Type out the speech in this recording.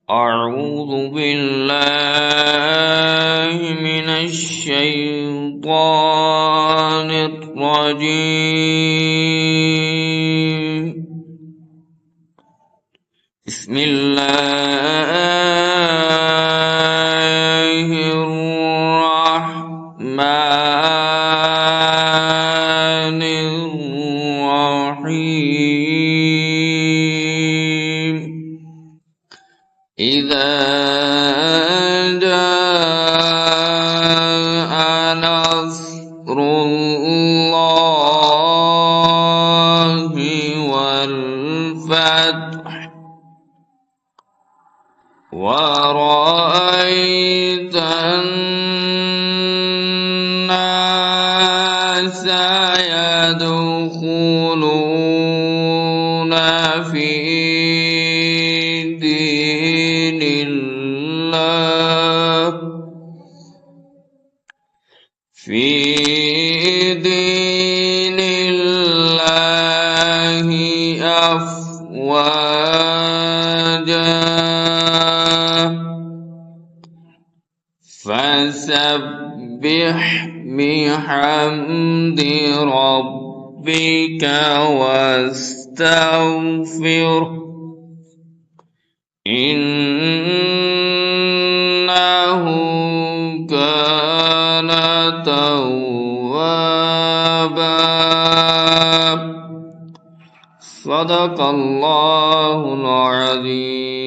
أعوذ بالله من الشيطان الرجيم. بسم الله الرحمن الرحيم. إذا جاء نصر الله والفتح ورأيت الناس يدخلون في دين الله أفواجا فسبح بحمد ربك واستغفره إنه كان توابا. صدق الله العظيم.